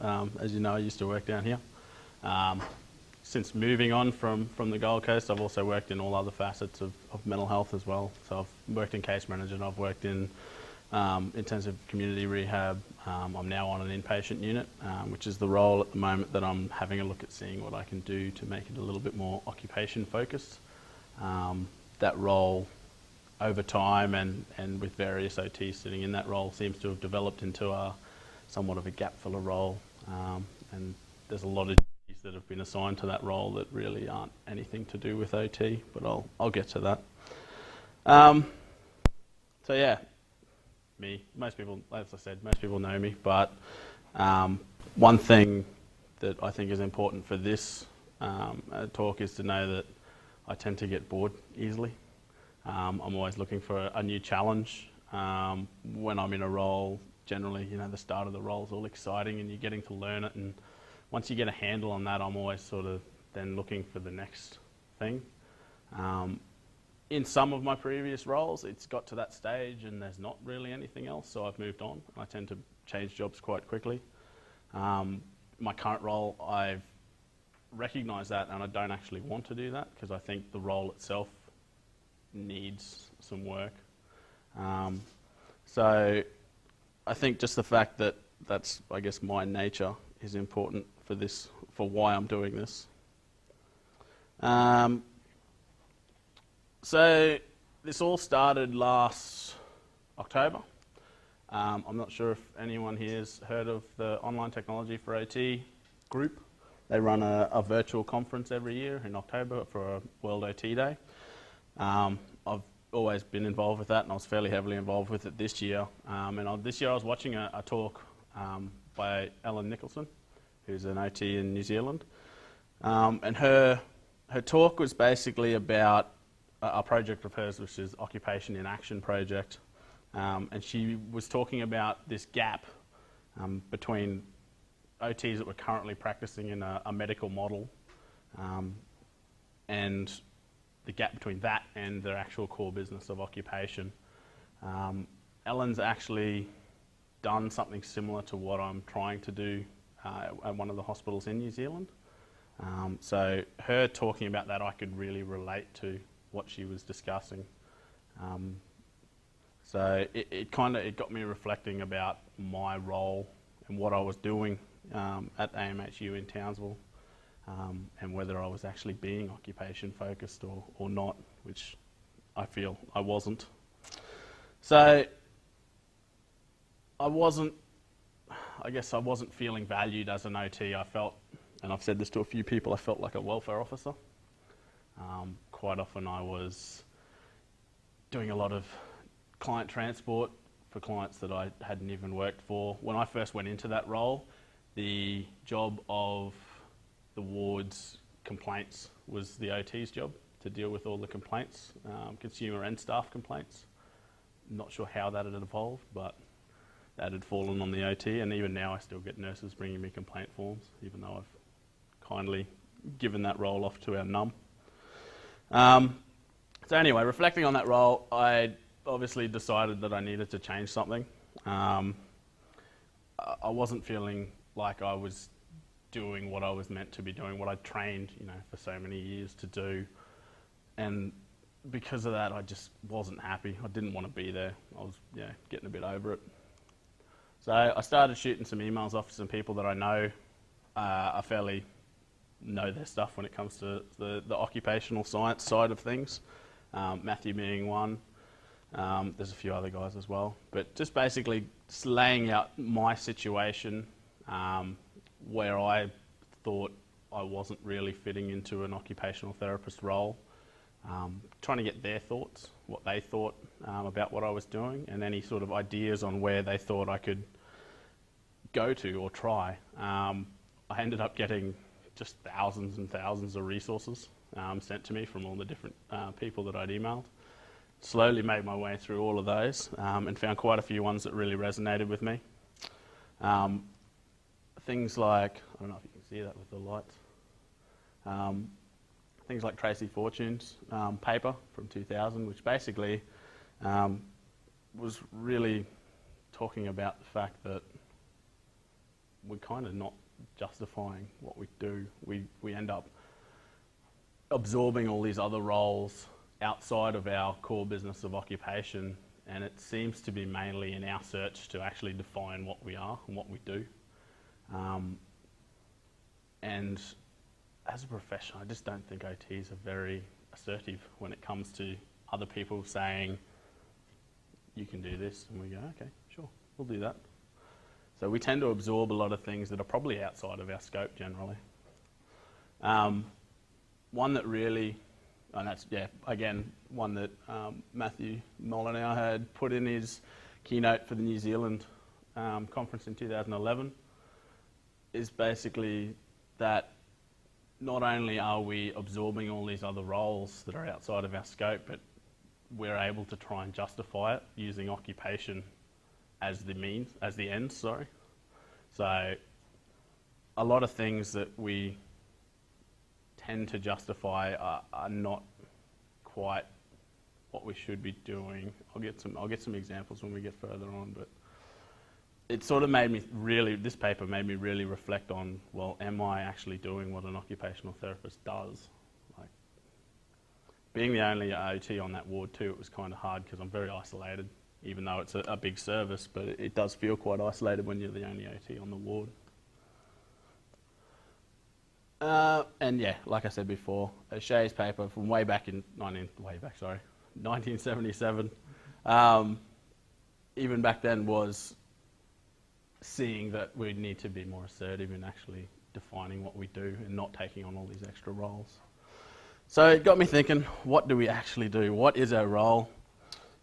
As you know, I used to work down here. Since moving on from the Gold Coast, I've also worked in all other facets of mental health as well. So I've worked in case management, I've worked in intensive community rehab. I'm now on an inpatient unit, which is the role at the moment that I'm having a look at seeing what I can do to make it a little bit more occupation focused. That role over time and with various OTs sitting in that role seems to have developed into somewhat of a gap filler role, and there's a lot of duties that have been assigned to that role that really aren't anything to do with OT, but I'll get to that. So yeah, most people, as I said, most people know me, but one thing that I think is important for this talk is to know that I tend to get bored easily. I'm always looking for a new challenge. When I'm in a role, generally, the start of the role is all exciting and you're getting to learn it, and once you get a handle on that, I'm always sort of then looking for the next thing. In some of my previous roles, it's got to that stage and there's not really anything else, so I've moved on. I tend to change jobs quite quickly. My current role, I've recognised that, and I don't actually want to do that because I think the role itself needs some work. So I think just the fact that that's, I guess, my nature is important for why I'm doing this. So this all started last October. I'm not sure if anyone here has heard of the Online Technology for OT group. They run a virtual conference every year in October for a World OT Day. I've always been involved with that, and I was fairly heavily involved with it this year. This year I was watching a talk by Ellen Nicholson, who's an OT in New Zealand. And her talk was basically about a project of hers, which is Occupation in Action project. And she was talking about this gap between OTs that were currently practicing in a medical model and the gap between that and their actual core business of occupation. Ellen's actually done something similar to what I'm trying to do at one of the hospitals in New Zealand. So her talking about that, I could really relate to what she was discussing. So it got me reflecting about my role and what I was doing at AMHU in Townsville, and whether I was actually being occupation focused or not, which I feel I wasn't. So I wasn't feeling valued as an OT. I felt, and I've said this to a few people, I felt like a welfare officer. Quite often I was doing a lot of client transport for clients that I hadn't even worked for. When I first went into that role, the job of the ward's complaints was the OT's job, to deal with all the complaints, consumer and staff complaints. Not sure how that had evolved, but that had fallen on the OT, and even now I still get nurses bringing me complaint forms, even though I've kindly given that role off to our NUM. So anyway, reflecting on that role, I obviously decided that I needed to change something. I wasn't feeling like I was doing what I was meant to be doing, what I trained, for so many years to do. And because of that, I just wasn't happy. I didn't want to be there. I was, getting a bit over it. So I started shooting some emails off to some people that I know. I fairly know their stuff when it comes to the occupational science side of things. Matthew being one. There's a few other guys as well. But just basically just laying out my situation, where I thought I wasn't really fitting into an occupational therapist role. Trying to get their thoughts, what they thought about what I was doing, and any sort of ideas on where they thought I could go to or try. I ended up getting just thousands and thousands of resources sent to me from all the different people that I'd emailed. Slowly made my way through all of those and found quite a few ones that really resonated with me. Things like, I don't know if you can see that with the lights, things like Tracy Fortune's paper from 2000, which basically was really talking about the fact that we're kind of not justifying what we do. We end up absorbing all these other roles outside of our core business of occupation, and it seems to be mainly in our search to actually define what we are and what we do. And as a profession, I just don't think OTs are very assertive when it comes to other people saying, you can do this, and we go, okay, sure, we'll do that. So we tend to absorb a lot of things that are probably outside of our scope generally. One that really, and that's, again, one that Matthew Molyneux had put in his keynote for the New Zealand conference in 2011, is basically that not only are we absorbing all these other roles that are outside of our scope, but we're able to try and justify it using occupation as the means, as the end, sorry. So a lot of things that we tend to justify are not quite what we should be doing. I'll get some examples when we get further on, but it sort of made me really, this paper made me really reflect on, well, am I actually doing what an occupational therapist does? Like, being the only OT on that ward too, it was kind of hard because I'm very isolated, even though it's a big service, but it does feel quite isolated when you're the only OT on the ward. And yeah, like I said before, Shay's paper from way back in 1977, even back then was seeing that we need to be more assertive in actually defining what we do and not taking on all these extra roles. So it got me thinking, what do we actually do? What is our role?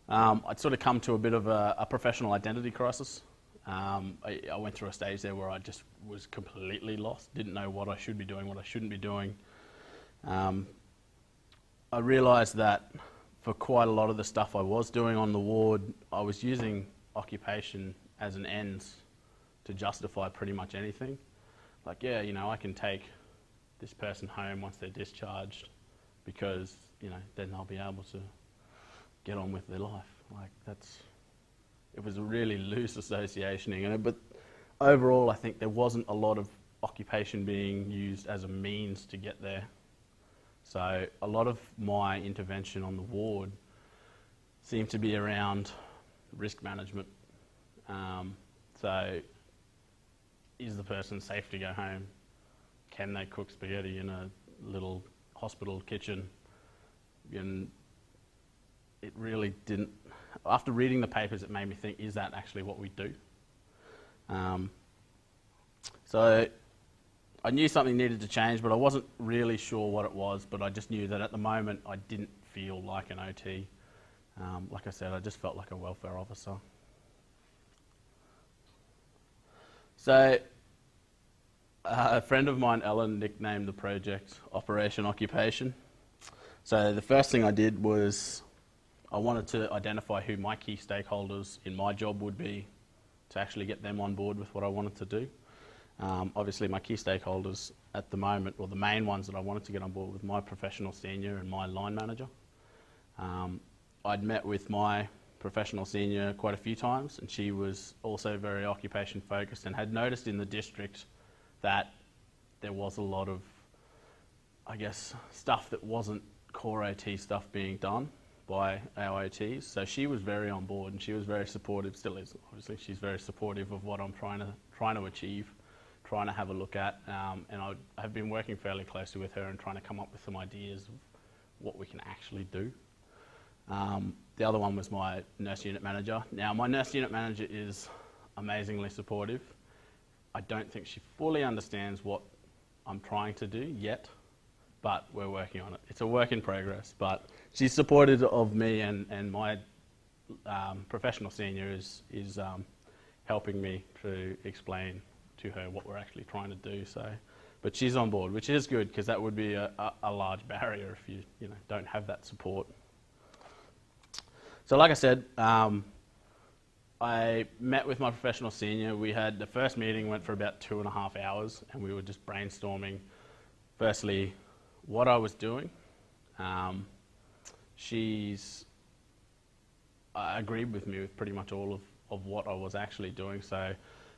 I'd sort of come to a bit of a professional identity crisis. I went through a stage there where I just was completely lost, didn't know what I should be doing, what I shouldn't be doing. I realised that for quite a lot of the stuff I was doing on the ward, I was using occupation as an ends to justify pretty much anything. Like, yeah, you know, I can take this person home once they're discharged because, you know, then they'll be able to get on with their life. Like, it was a really loose association, you know, but overall I think there wasn't a lot of occupation being used as a means to get there. So a lot of my intervention on the ward seemed to be around risk management. So is the person safe to go home? Can they cook spaghetti in a little hospital kitchen? And it really didn't, after reading the papers, it made me think, is that actually what we do? So I knew something needed to change, but I wasn't really sure what it was, but I just knew that at the moment I didn't feel like an OT. Like I said, I just felt like a welfare officer. So a friend of mine, Ellen, nicknamed the project Operation Occupation. So the first thing I did was I wanted to identify who my key stakeholders in my job would be to actually get them on board with what I wanted to do. Obviously my key stakeholders at the moment, or the main ones that I wanted to get on board with, my professional senior and my line manager. I'd met with my professional senior quite a few times, and she was also very occupation focused and had noticed in the district that there was a lot of, I guess, stuff that wasn't core OT stuff being done by our OTs. So she was very on board and she was very supportive, still is obviously. She's very supportive of what I'm trying to achieve, trying to have a look at, and I have been working fairly closely with her and trying to come up with some ideas of what we can actually do. The other one was my nurse unit manager. Now my nurse unit manager is amazingly supportive. I don't think she fully understands what I'm trying to do yet, but we're working on it. It's a work in progress, but she's supportive of me, and my professional senior is helping me to explain to her what we're actually trying to do. So, but she's on board, which is good, because that would be a large barrier if you don't have that support. So like I said, I met with my professional senior. We had the first meeting went for about 2.5 hours, and we were just brainstorming, firstly, what I was doing. She's agreed with me with pretty much all of what I was actually doing. So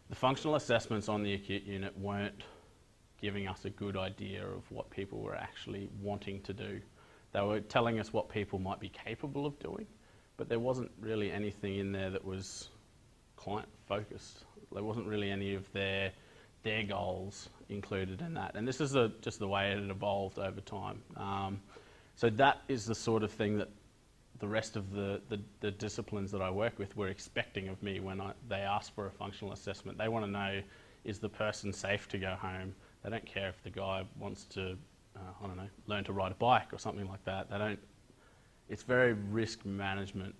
the functional assessments on the acute unit weren't giving us a good idea of what people were actually wanting to do. They were telling us what people might be capable of doing, but there wasn't really anything in there that was client focused. There wasn't really any of their goals included in that. And this is just the way it had evolved over time. So that is the sort of thing that the rest of the disciplines that I work with were expecting of me when they ask for a functional assessment. They want to know, is the person safe to go home? They don't care if the guy wants to, I don't know, learn to ride a bike or something like that. It's very risk management.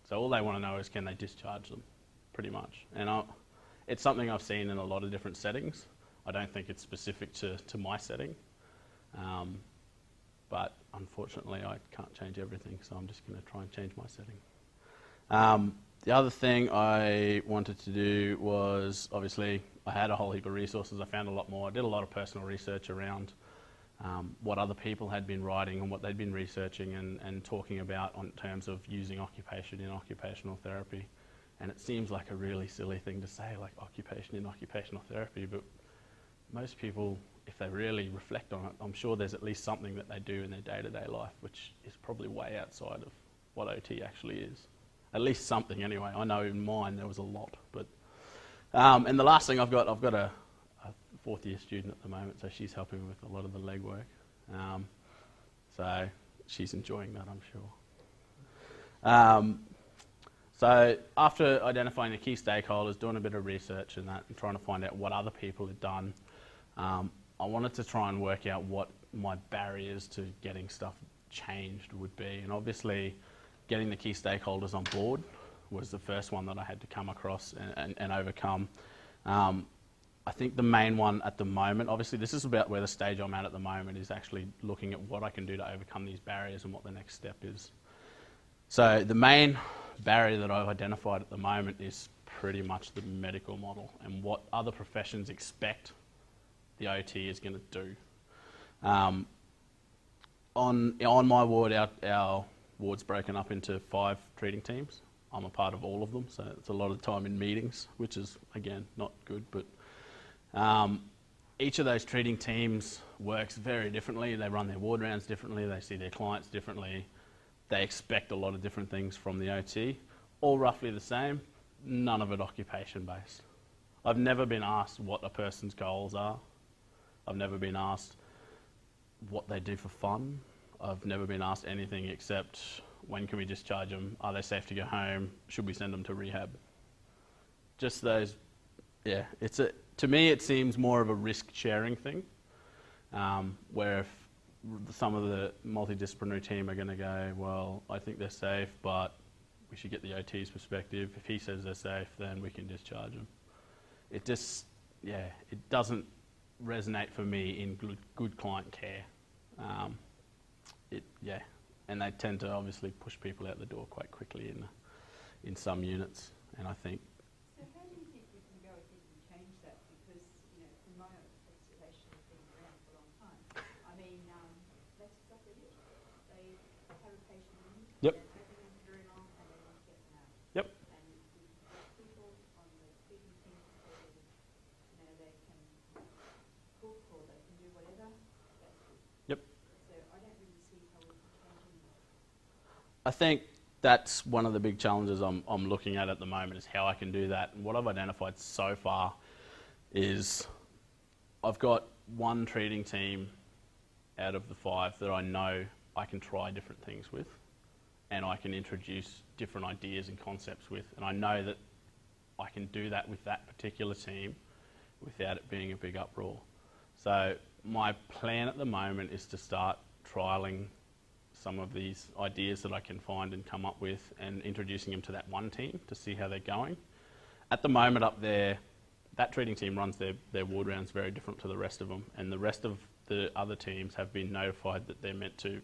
So all they want to know is, can they discharge them, pretty much. And it's something I've seen in a lot of different settings. I don't think it's specific to my setting. But unfortunately, I can't change everything, so I'm just going to try and change my setting. The other thing I wanted to do was, obviously, I had a whole heap of resources. I found a lot more. I did a lot of personal research around what other people had been writing and what they'd been researching and talking about in terms of using occupation in occupational therapy. And it seems like a really silly thing to say, like occupation in occupational therapy, but most people, if they really reflect on it, I'm sure there's at least something that they do in their day-to-day life which is probably way outside of what OT actually is. At least something anyway. I know in mine there was a lot. But and the last thing I've got a fourth year student at the moment, so she's helping me with a lot of the legwork. So she's enjoying that, I'm sure. So after identifying the key stakeholders, doing a bit of research and that, and trying to find out what other people had done, I wanted to try and work out what my barriers to getting stuff changed would be. And obviously, getting the key stakeholders on board was the first one that I had to come across and overcome. I think the main one at the moment, obviously this is about where the stage I'm at the moment, is actually looking at what I can do to overcome these barriers and what the next step is. So the main barrier that I've identified at the moment is pretty much the medical model and what other professions expect the OT is going to do. On my ward, our ward's broken up into 5 treating teams. I'm a part of all of them, so it's a lot of time in meetings, which is, again, not good. But each of those treating teams works very differently. They run their ward rounds differently. They see their clients differently. They expect a lot of different things from the OT, all roughly the same, none of it occupation-based. I've never been asked what a person's goals are. I've never been asked what they do for fun. I've never been asked anything except, when can we discharge them? Are they safe to go home? Should we send them to rehab? Just those, yeah. To me, it seems more of a risk-sharing thing, where if some of the multidisciplinary team are going to go, well, I think they're safe, but we should get the OT's perspective. If he says they're safe, then we can discharge them. It just, yeah, it doesn't resonate for me in good client care. Yeah, and they tend to obviously push people out the door quite quickly in some units, and I think. So how do you think we can go ahead and change that? Because, you know, from my observation, has been around for a long time. I mean, that's exactly it. They have a patient in, Yep. they're taking them very long, and they want to get them out. Yep. And we can have people on the treatment team so that, you know, they can cook or they can do whatever. That's good. Yep. So I don't really see how we can change anything. I think that's one of the big challenges I'm looking at the moment, is how I can do that. And what I've identified so far is I've got one treating team out of the 5 that I know I can try different things with, and I can introduce different ideas and concepts with, and I know that I can do that with that particular team without it being a big uproar. So my plan at the moment is to start trialling some of these ideas that I can find and come up with, and introducing them to that one team to see how they're going. At the moment up there, that treating team runs their ward rounds very different to the rest of them, and the rest of the other teams have been notified that they're meant to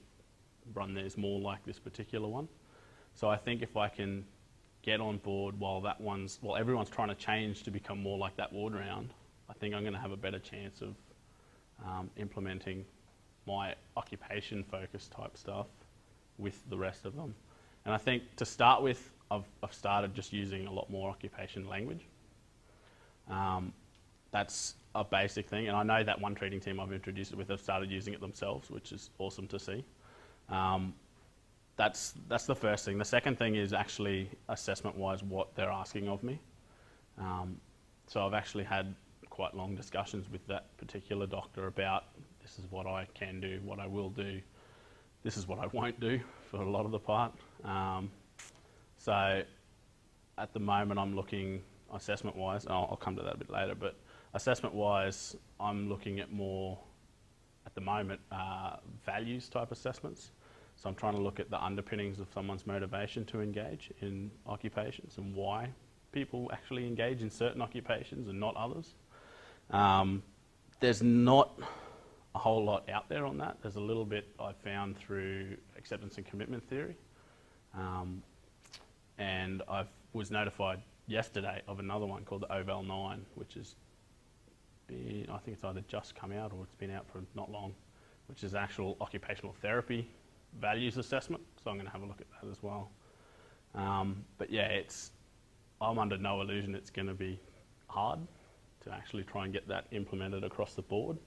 run theirs more like this particular one. So I think if I can get on board while everyone's trying to change to become more like that ward round, I think I'm going to have a better chance of implementing my occupation-focused type stuff with the rest of them. And I think to start with, I've started just using a lot more occupation language. That's a basic thing, and I know that one treating team I've introduced it with have started using it themselves, which is awesome to see. That's the first thing. The second thing is actually assessment-wise what they're asking of me. So I've actually had quite long discussions with that particular doctor about this is what I can do, what I will do, this is what I won't do for a lot of the part. So at the moment I'm looking assessment-wise, I'll come to that a bit later, but assessment-wise I'm looking at more, at the moment, values type assessments. So I'm trying to look at the underpinnings of someone's motivation to engage in occupations and why people actually engage in certain occupations and not others. There's not a whole lot out there on that. There's a little bit I found through acceptance and commitment theory. And I was notified yesterday of another one called the OVAL 9, which is, I think it's either just come out or it's been out for not long, which is actual occupational therapy values assessment. So I'm going to have a look at that as well. But yeah, I'm under no illusion it's going to be hard to actually try and get that implemented across the board.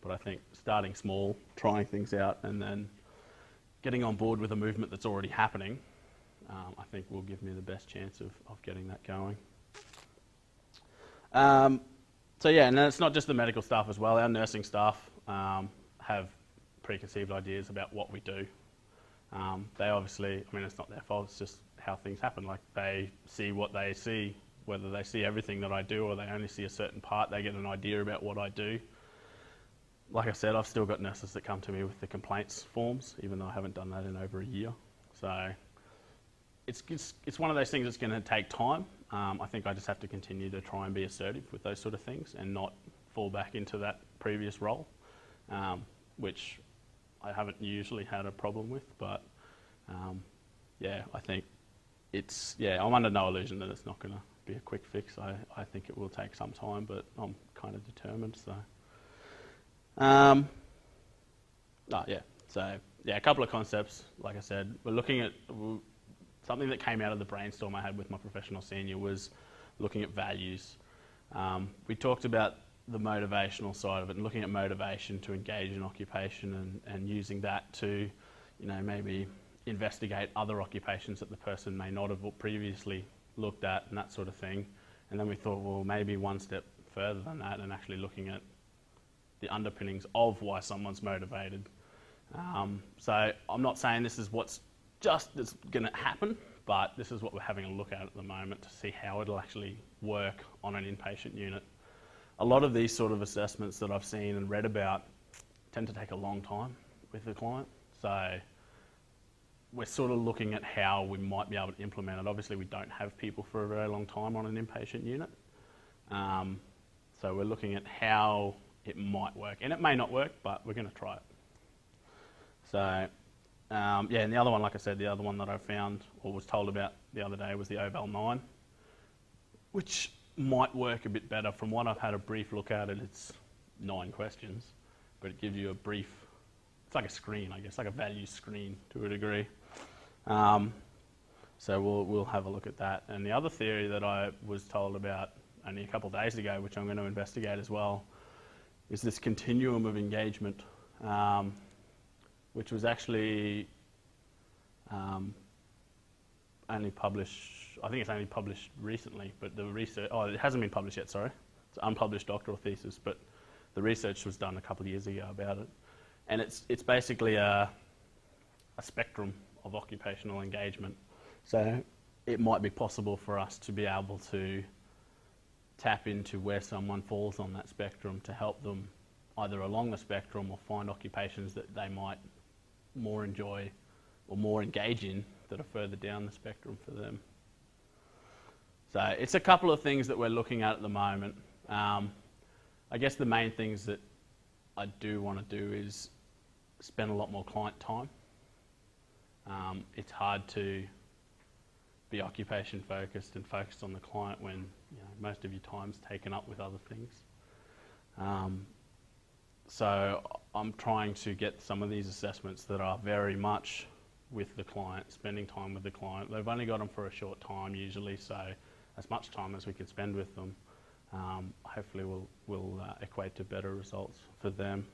But I think starting small, trying things out, and then getting on board with a movement that's already happening, I think will give me the best chance of getting that going. So yeah, and then it's not just the medical staff as well. Our nursing staff have preconceived ideas about what we do. They obviously, I mean, it's not their fault, it's just how things happen. Like, they see what they see, whether they see everything that I do or they only see a certain part, they get an idea about what I do. Like I said, I've still got nurses that come to me with the complaints forms, even though I haven't done that in over a year. So it's one of those things that's going to take time. I think I just have to continue to try and be assertive with those sort of things and not fall back into that previous role, which I haven't usually had a problem with. But yeah, I think I'm under no illusion that it's not going to be a quick fix. I think it will take some time, but I'm kind of determined. So, a couple of concepts. Like I said, we're looking at something that came out of the brainstorm I had with my professional senior was looking at values. We talked about the motivational side of it and looking at motivation to engage in occupation and using that to, maybe investigate other occupations that the person may not have previously looked at and that sort of thing. And then we thought, well, maybe one step further than that and actually looking at the underpinnings of why someone's motivated. So I'm not saying this is what's that's going to happen, but this is what we're having a look at the moment to see how it'll actually work on an inpatient unit. A lot of these sort of assessments that I've seen and read about tend to take a long time with the client. So we're sort of looking at how we might be able to implement it. Obviously, we don't have people for a very long time on an inpatient unit. So we're looking at how it might work. And it may not work, but we're going to try it. So, and the other one, like I said, the other one that I found or was told about the other day was the OVAL 9, which might work a bit better. From what I've had a brief look at it, it's 9 questions, but it gives you a brief, it's like a screen, I guess, like a value screen to a degree. So we'll have a look at that. And the other theory that I was told about only a couple of days ago, which I'm going to investigate as well, is this Continuum of Engagement, which was actually only published, I think it's only published recently, but the research, it hasn't been published yet, sorry. It's an unpublished doctoral thesis, but the research was done a couple of years ago about it. And it's basically a spectrum of occupational engagement. So it might be possible for us to be able to tap into where someone falls on that spectrum to help them either along the spectrum or find occupations that they might more enjoy or more engage in that are further down the spectrum for them. So it's a couple of things that we're looking at the moment. I guess the main things that I do want to do is spend a lot more client time. It's hard to be occupation focused and focused on the client when most of your time's taken up with other things. So I'm trying to get some of these assessments that are very much with the client, spending time with the client. They've only got them for a short time usually, so as much time as we can spend with them. hopefully will equate to better results for them.